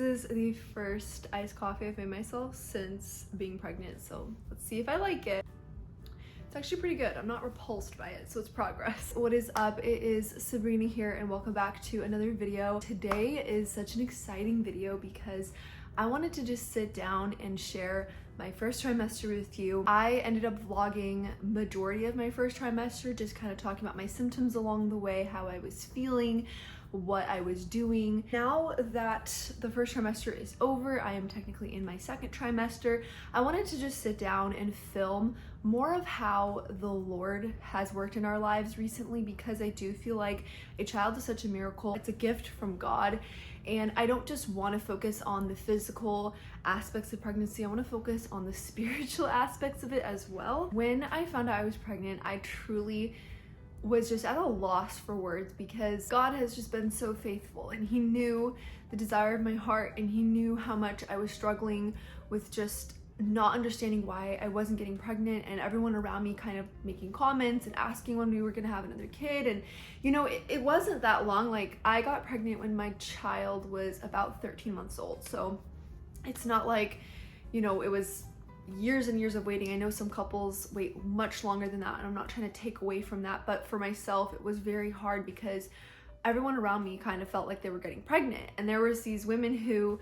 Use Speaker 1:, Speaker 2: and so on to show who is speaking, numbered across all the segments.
Speaker 1: is the first iced coffee I've made myself since being pregnant, so let's see if I like it. It's actually pretty good. I'm not repulsed by it, so it's progress. What is up? It is Sabrina here and welcome back to another video. Today is such an exciting video because I wanted to just sit down and share my first trimester with you. I ended up vlogging majority of my first trimester, just kind of talking about my symptoms along the way, how I was feeling, what I was doing. Now that the first trimester is over, I am technically in my second trimester. I wanted to just sit down and film more of how the Lord has worked in our lives recently, because I do feel like a child is such a miracle. It's a gift from God. And I don't just want to focus on the physical aspects of pregnancy, I want to focus on the spiritual aspects of it as well. When I found out I was pregnant, I truly was just at a loss for words, because God has just been so faithful, and He knew the desire of my heart, and He knew how much I was struggling with just not understanding why I wasn't getting pregnant, and everyone around me kind of making comments and asking when we were gonna have another kid. And you know, it wasn't that long. Like, I got pregnant when my child was about 13 months old, so it's not like, you know, it was years and years of waiting. I know some couples wait much longer than that, and I'm not trying to take away from that, but for myself it was very hard because everyone around me kind of felt like they were getting pregnant, and there was these women who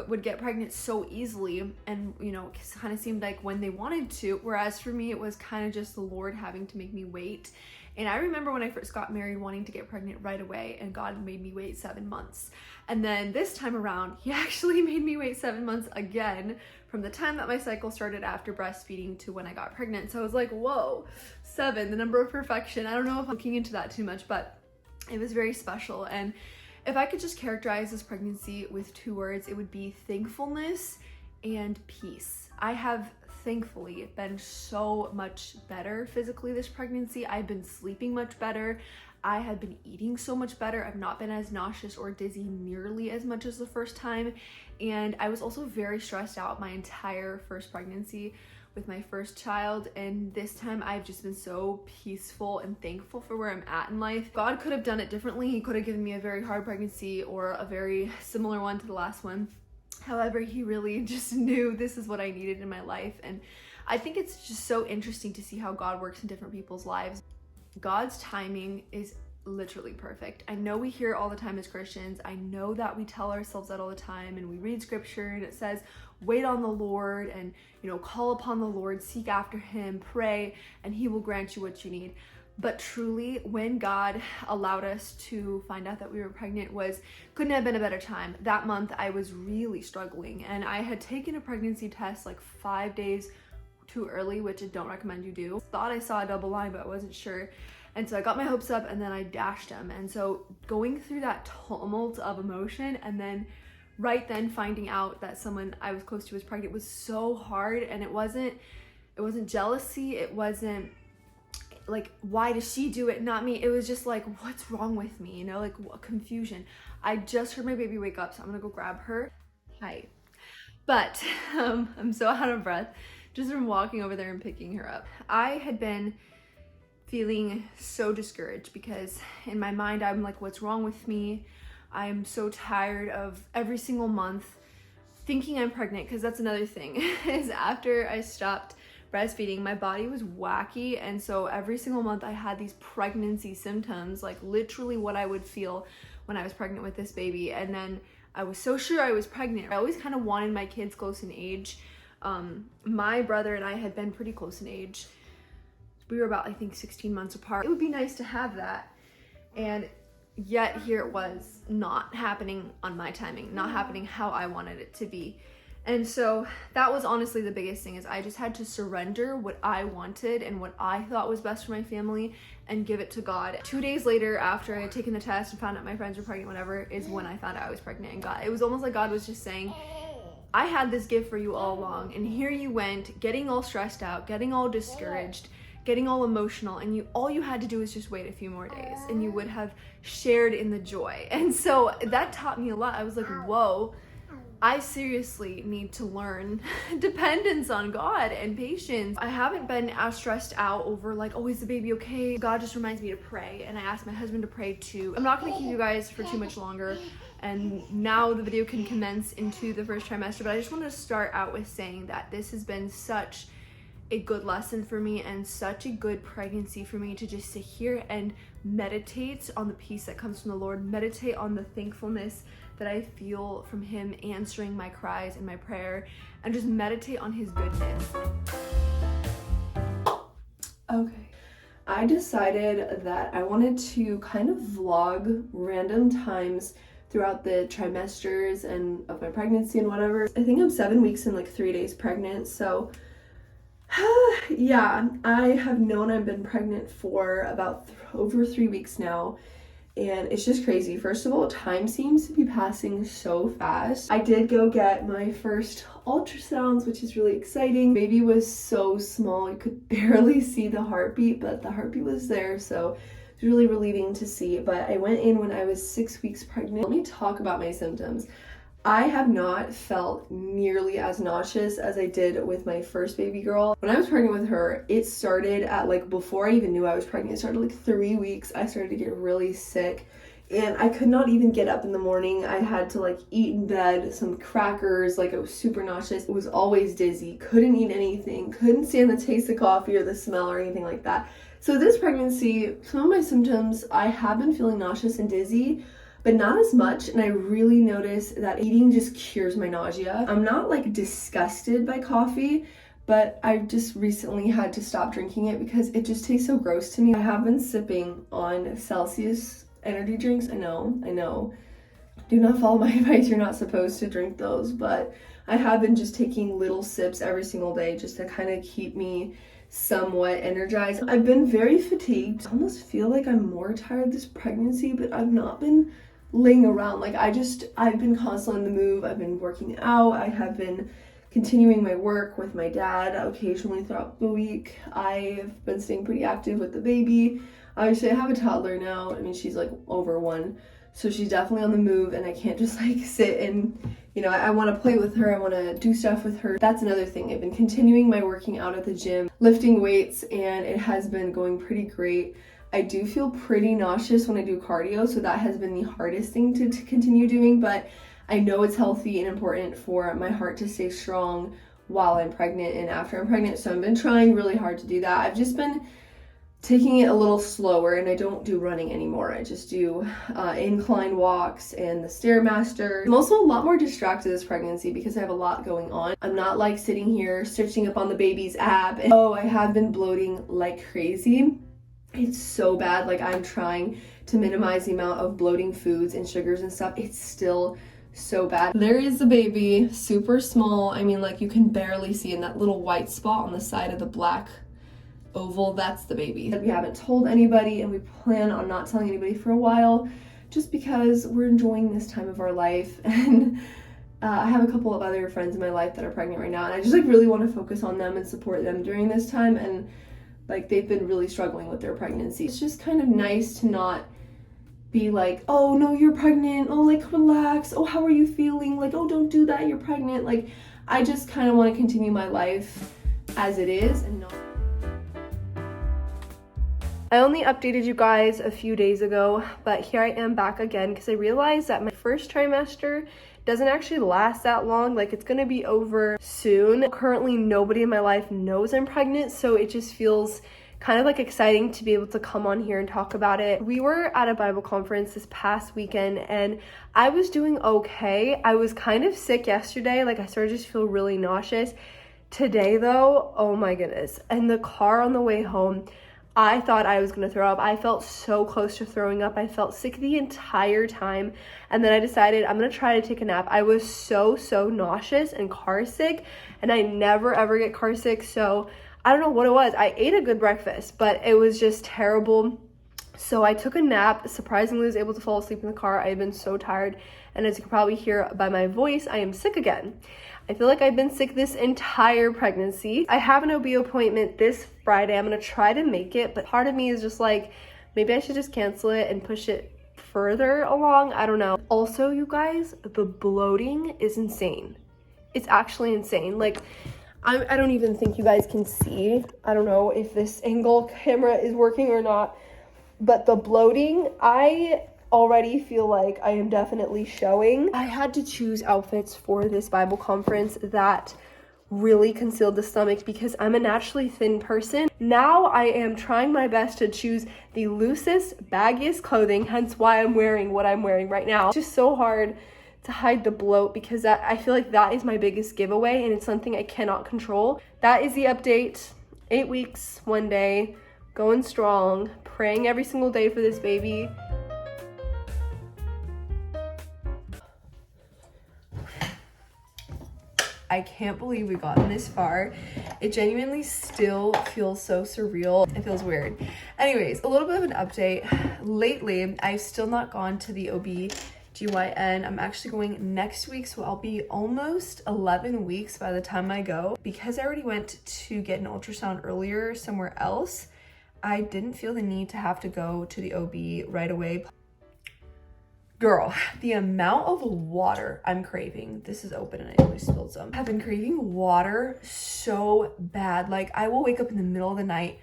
Speaker 1: would get pregnant so easily, and you know, it kind of seemed like when they wanted to, whereas for me it was kind of just the Lord having to make me wait. And I remember when I first got married wanting to get pregnant right away, and God made me wait 7 months. And then this time around, He actually made me wait 7 months again, from the time that my cycle started after breastfeeding to when I got pregnant. So I was like, whoa, 7, the number of perfection. I don't know if I'm looking into that too much, but it was very special. And if I could just characterize this pregnancy with 2 words, it would be thankfulness and peace. I have thankfully been so much better physically this pregnancy. I've been sleeping much better. I have been eating so much better. I've not been as nauseous or dizzy nearly as much as the first time. And I was also very stressed out my entire first pregnancy with my first child, and this time I've just been so peaceful and thankful for where I'm at in life. God could have done it differently. He could have given me a very hard pregnancy or a very similar one to the last one. However, He really just knew this is what I needed in my life, and I think it's just so interesting to see how God works in different people's lives. God's timing is literally perfect. I know we hear it all the time as Christians. I know that we tell ourselves that all the time, and we read scripture and it says wait on the Lord, and you know, call upon the Lord, seek after Him, pray, and He will grant you what you need. But truly, when God allowed us to find out that we were pregnant, couldn't have been a better time. That month I was really struggling, and I had taken a pregnancy test like 5 days too early, which I don't recommend you do. Thought I saw a double line, but I wasn't sure. And so I got my hopes up, and then I dashed them. And so going through that tumult of emotion, and then right then finding out that someone I was close to was pregnant, was so hard. And it wasn't jealousy. It wasn't like, why does she do it, not me? It was just like, what's wrong with me? You know, like, what confusion. I just heard my baby wake up, so I'm gonna go grab her. Hi. But I'm so out of breath just from walking over there and picking her up. I had been feeling so discouraged because in my mind I'm like, what's wrong with me? I'm so tired of every single month thinking I'm pregnant, because that's another thing is after I stopped breastfeeding, my body was wacky, and so every single month I had these pregnancy symptoms, like literally what I would feel when I was pregnant with this baby. And then I was so sure I was pregnant. I always kind of wanted my kids close in age. My brother and I had been pretty close in age. We were about, I think, 16 months apart. It would be nice to have that, and yet here it was not happening on my timing, not happening how I wanted it to be. And so that was honestly the biggest thing, is I just had to surrender what I wanted and what I thought was best for my family and give it to God. 2 days later, after I had taken the test and found out my friends were pregnant, whatever, is when I found out I was pregnant. And God, it was almost like God was just saying, I had this gift for you all along, and here you went, getting all stressed out, getting all discouraged, getting all emotional, and all you had to do is just wait a few more days, and you would have shared in the joy. And so that taught me a lot. I was like, whoa, I seriously need to learn dependence on God and patience. I haven't been as stressed out over like, oh, is the baby okay? God just reminds me to pray, and I asked my husband to pray too. I'm not gonna keep you guys for too much longer, and now the video can commence into the first trimester, but I just wanted to start out with saying that this has been such a good lesson for me and such a good pregnancy for me to just sit here and meditate on the peace that comes from the Lord, meditate on the thankfulness that I feel from him answering my cries and my prayer, and just meditate on his goodness. Okay, I decided that I wanted to kind of vlog random times throughout the trimesters and of my pregnancy and whatever. I think I'm 7 weeks and like 3 days pregnant, so yeah, I have known I've been pregnant for about over 3 weeks now, and it's just crazy. First of all, time seems to be passing so fast. I did go get my first ultrasounds, which is really exciting. Baby was so small, you could barely see the heartbeat, but the heartbeat was there, so it was really relieving to see. But I went in when I was 6 weeks pregnant. Let me talk about my symptoms. I have not felt nearly as nauseous as I did with my first baby girl. When I was pregnant with her, it started at like, before I even knew I was pregnant, it started like 3 weeks. I started to get really sick and I could not even get up in the morning. I had to like eat in bed, some crackers, like I was super nauseous. I was always dizzy, couldn't eat anything, couldn't stand the taste of coffee or the smell or anything like that. So this pregnancy, some of my symptoms, I have been feeling nauseous and dizzy, but not as much, and I really notice that eating just cures my nausea. I'm not like disgusted by coffee, but I've just recently had to stop drinking it because it just tastes so gross to me. I have been sipping on Celsius energy drinks. I know. Do not follow my advice, you're not supposed to drink those, but I have been just taking little sips every single day just to kind of keep me somewhat energized. I've been very fatigued. I almost feel like I'm more tired this pregnancy, but I've not been laying around. Like I've been constantly on the move. I've been working out. I have been continuing my work with my dad occasionally throughout the week. I've been staying pretty active with the baby. Obviously I have a toddler now. I mean, she's like over 1, so she's definitely on the move, and I can't just like sit and, you know, I want to play with her. I want to do stuff with her. That's another thing. I've been continuing my working out at the gym, lifting weights, and it has been going pretty great. I do feel pretty nauseous when I do cardio, so that has been the hardest thing to continue doing, but I know it's healthy and important for my heart to stay strong while I'm pregnant and after I'm pregnant, so I've been trying really hard to do that. I've just been taking it a little slower, and I don't do running anymore. I just do incline walks and the Stairmaster. I'm also a lot more distracted this pregnancy because I have a lot going on. I'm not like sitting here searching up on the baby's app. And, I have been bloating like crazy. It's so bad. Like, I'm trying to minimize the amount of bloating foods and sugars and stuff. It's still so bad. There is the baby, super small. I mean, like, you can barely see in that little white spot on the side of the black oval. That's the baby. We haven't told anybody, and we plan on not telling anybody for a while, just because we're enjoying this time of our life. And I have a couple of other friends in my life that are pregnant right now, and I just like really want to focus on them and support them during this time. And like, they've been really struggling with their pregnancy. It's just kind of nice to not be like, oh no, you're pregnant, oh like relax, oh how are you feeling, like oh don't do that, you're pregnant. Like, I just kind of want to continue my life as it is and not. I only updated you guys a few days ago, but here I am back again because I realized that my first trimester doesn't actually last that long. Like, it's gonna be over soon. Currently, nobody in my life knows I'm pregnant, so it just feels kind of like exciting to be able to come on here and talk about it. We were at a Bible conference this past weekend, and I was doing okay. I was kind of sick yesterday. Like, I started to just feel really nauseous. Today, though, oh my goodness. In the car on the way home, I thought I was gonna throw up. I felt so close to throwing up. I felt sick the entire time. And then I decided I'm gonna try to take a nap. I was so nauseous and car sick, and I never ever get car sick. So I don't know what it was. I ate a good breakfast, but it was just terrible. So I took a nap. Surprisingly, was able to fall asleep in the car. I have been so tired. And as you can probably hear by my voice, I am sick again. I feel like I've been sick this entire pregnancy. I have an OB appointment this Friday. I'm gonna try to make it, but part of me is just like, maybe I should just cancel it and push it further along. I don't know. Also, you guys, the bloating is insane. It's actually insane. Like, I don't even think you guys can see. I don't know if this angle camera is working or not, but the bloating, I already feel like I am definitely showing. I had to choose outfits for this Bible conference that really concealed the stomach because I'm a naturally thin person. Now I am trying my best to choose the loosest, baggiest clothing, hence why I'm wearing what I'm wearing right now. It's just so hard to hide the bloat because I feel like that is my biggest giveaway, and it's something I cannot control. That is the update. 8 weeks, 1 day, going strong, praying every single day for this baby. I can't believe we've gotten this far. It genuinely still feels so surreal. It feels weird. Anyways, a little bit of an update. Lately, I've still not gone to the OB/GYN. I'm actually going next week, so I'll be almost 11 weeks by the time I go. Because I already went to get an ultrasound earlier somewhere else, I didn't feel the need to have to go to the OB right away. Girl, the amount of water I'm craving. This is open and I always spilled some. I've been craving water so bad. Like, I will wake up in the middle of the night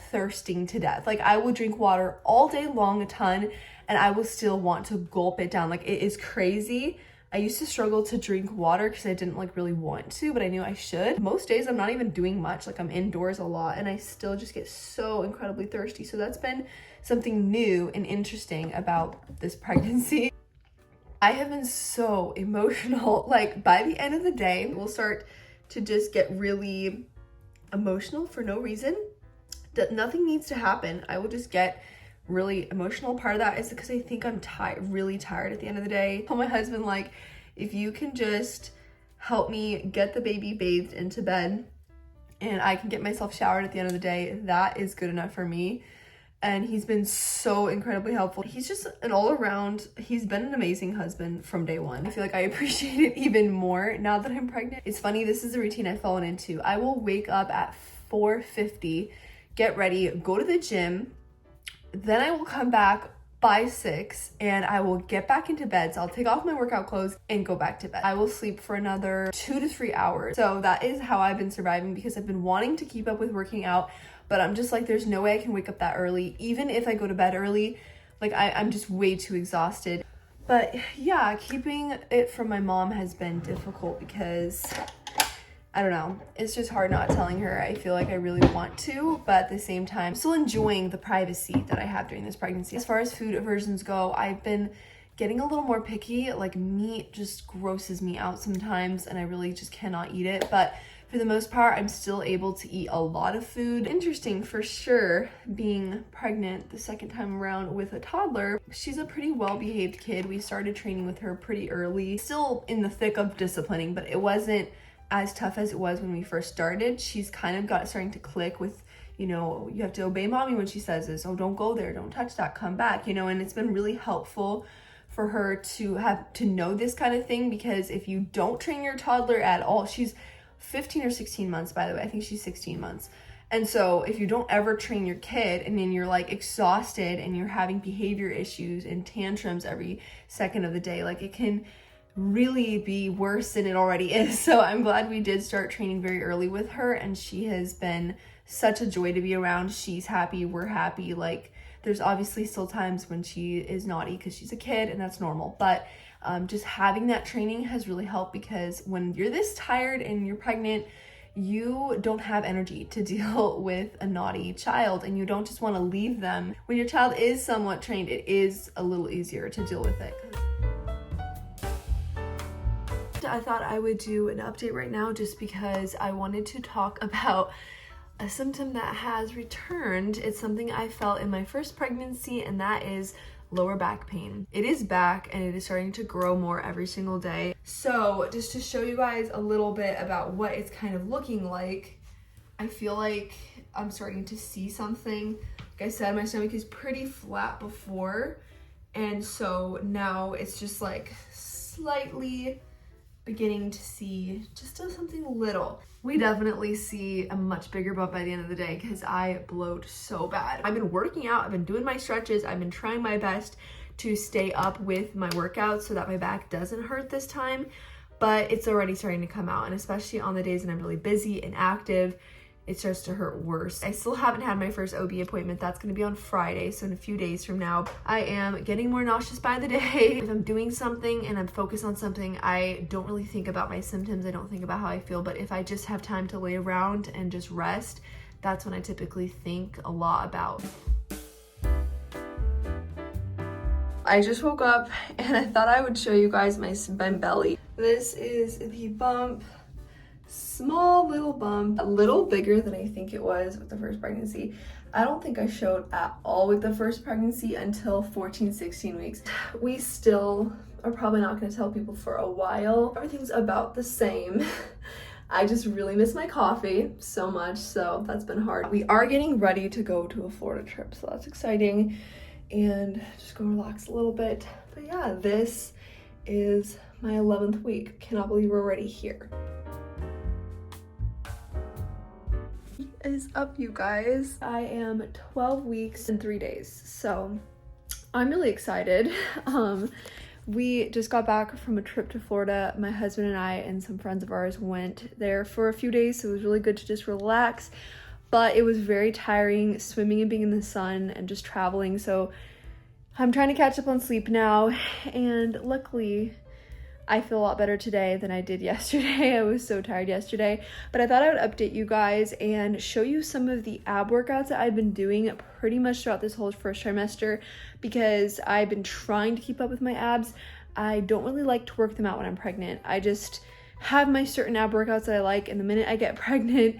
Speaker 1: thirsting to death. Like, I will drink water all day long, a ton, and I will still want to gulp it down. Like, it is crazy. I used to struggle to drink water because I didn't like really want to, but I knew I should. Most days I'm not even doing much. Like, I'm indoors a lot and I still just get so incredibly thirsty. So that's been something new and interesting about this pregnancy. I have been so emotional. Like, by the end of the day, we'll start to just get really emotional for no reason. That nothing needs to happen. I will just get really emotional. Part of that is because I think I'm really tired at the end of the day. I told my husband, like, if you can just help me get the baby bathed into bed and I can get myself showered at the end of the day, that is good enough for me. And he's been so incredibly helpful. He's just an all-around, he's been an amazing husband from day one. I feel like I appreciate it even more now that I'm pregnant. It's funny, this is a routine I've fallen into. I will wake up at 4:50, get ready, go to the gym, then I will come back by 6 and I will get back into bed. So I'll take off my workout clothes and go back to bed. I will sleep for another 2 to 3 hours. So that is how I've been surviving because I've been wanting to keep up with working out, but I'm just like, there's no way I can wake up that early. Even if I go to bed early, like I'm just way too exhausted. But yeah, keeping it from my mom has been difficult because I don't know, it's just hard not telling her. I feel like I really want to, but at the same time, still enjoying the privacy that I have during this pregnancy. As far as food aversions go, I've been getting a little more picky. Like, meat just grosses me out sometimes and I really just cannot eat it. But for the most part, I'm still able to eat a lot of food. Interesting for sure, being pregnant the second time around with a toddler. She's a pretty well-behaved kid. We started training with her pretty early. Still in the thick of disciplining, but it wasn't as tough as it was when we first started. She's kind of starting to click with, you know, you have to obey mommy when she says this. Oh, don't go there, don't touch that, come back, you know, and it's been really helpful for her to have to know this kind of thing, because if you don't train your toddler at all, she's 15 or 16 months, by the way, I think she's 16 months. And so if you don't ever train your kid and then you're like exhausted and you're having behavior issues and tantrums every second of the day, like it can really be worse than it already is. So I'm glad we did start training very early with her, and she has been such a joy to be around. She's happy, we're happy. Like, there's obviously still times when she is naughty because she's a kid and that's normal, but just having that training has really helped, because when you're this tired and you're pregnant, you don't have energy to deal with a naughty child and you don't just want to leave them. When your child is somewhat trained, it is a little easier to deal with it. I thought I would do an update right now just because I wanted to talk about a symptom that has returned. It's something I felt in my first pregnancy, and that is lower back pain. It is back and it is starting to grow more every single day. So just to show you guys a little bit about what it's kind of looking like, I feel like I'm starting to see something. Like I said, my stomach is pretty flat before, and so now it's just like slightly beginning to see just something little. We definitely see a much bigger bump by the end of the day because I bloat so bad. I've been working out, I've been doing my stretches, I've been trying my best to stay up with my workouts so that my back doesn't hurt this time, but it's already starting to come out, and especially on the days that I'm really busy and active, it starts to hurt worse. I still haven't had my first OB appointment. That's going to be on Friday, so in a few days from now. I am getting more nauseous by the day. If I'm doing something and I'm focused on something, I don't really think about my symptoms. I don't think about how I feel, but if I just have time to lay around and just rest, that's when I typically think a lot about. I just woke up and I thought I would show you guys my belly. This is the bump. Small little bump, a little bigger than I think it was with the first pregnancy. I don't think I showed at all with the first pregnancy until 14, 16 weeks. We still are probably not going to tell people for a while. Everything's about the same. I just really miss my coffee so much, so that's been hard. We are getting ready to go to a Florida trip, so that's exciting, and just go relax a little bit. But yeah, this is my 11th week. Cannot believe we're already here. Is up, you guys. I am 12 weeks and 3 days, so I'm really excited. We just got back from a trip to Florida. My husband and I and some friends of ours went there for a few days, so it was really good to just relax, but it was very tiring swimming and being in the sun and just traveling, so I'm trying to catch up on sleep now, and luckily I feel a lot better today than I did yesterday. I was so tired yesterday, but I thought I would update you guys and show you some of the ab workouts that I've been doing pretty much throughout this whole first trimester, because I've been trying to keep up with my abs. I don't really like to work them out when I'm pregnant. I just have my certain ab workouts that I like, and the minute I get pregnant,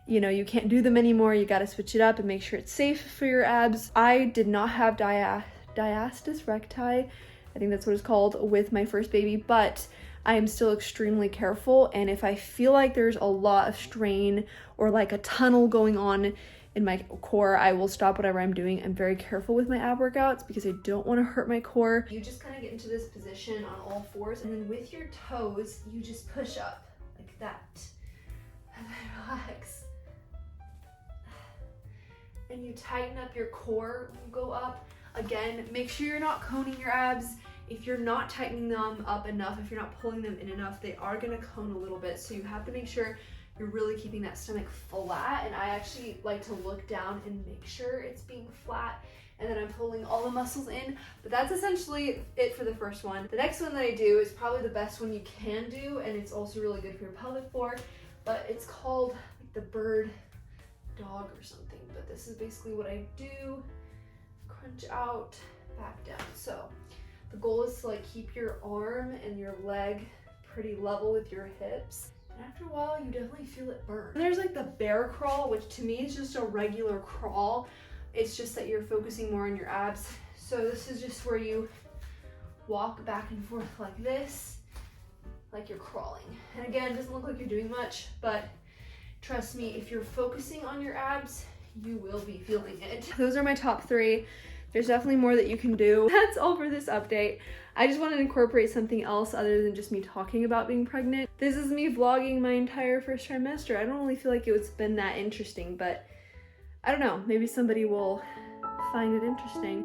Speaker 1: you know, you can't do them anymore. You got to switch it up and make sure it's safe for your abs. I did not have diastasis recti, I think that's what it's called, with my first baby, but I am still extremely careful, and if I feel like there's a lot of strain or like a tunnel going on in my core, I will stop whatever I'm doing. I'm very careful with my ab workouts because I don't want to hurt my core. You just kind of get into this position on all fours, and then with your toes, you just push up like that, and then relax. And you tighten up your core, you go up. Again, make sure you're not coning your abs. If you're not tightening them up enough, if you're not pulling them in enough, they are gonna cone a little bit. So you have to make sure you're really keeping that stomach flat. And I actually like to look down and make sure it's being flat, and then I'm pulling all the muscles in. But that's essentially it for the first one. The next one that I do is probably the best one you can do, and it's also really good for your pelvic floor, but it's called like the bird dog or something. But this is basically what I do. Crunch out, back down. So the goal is to like keep your arm and your leg pretty level with your hips. And after a while, you definitely feel it burn. And there's like the bear crawl, which to me is just a regular crawl. It's just that you're focusing more on your abs. So this is just where you walk back and forth like this, like you're crawling. And again, it doesn't look like you're doing much, but trust me, if you're focusing on your abs, you will be feeling it. Those are my top 3. There's definitely more that you can do. That's all for this update. I just wanted to incorporate something else other than just me talking about being pregnant. This is me vlogging my entire first trimester. I don't really feel like it's been that interesting, but I don't know, maybe somebody will find it interesting.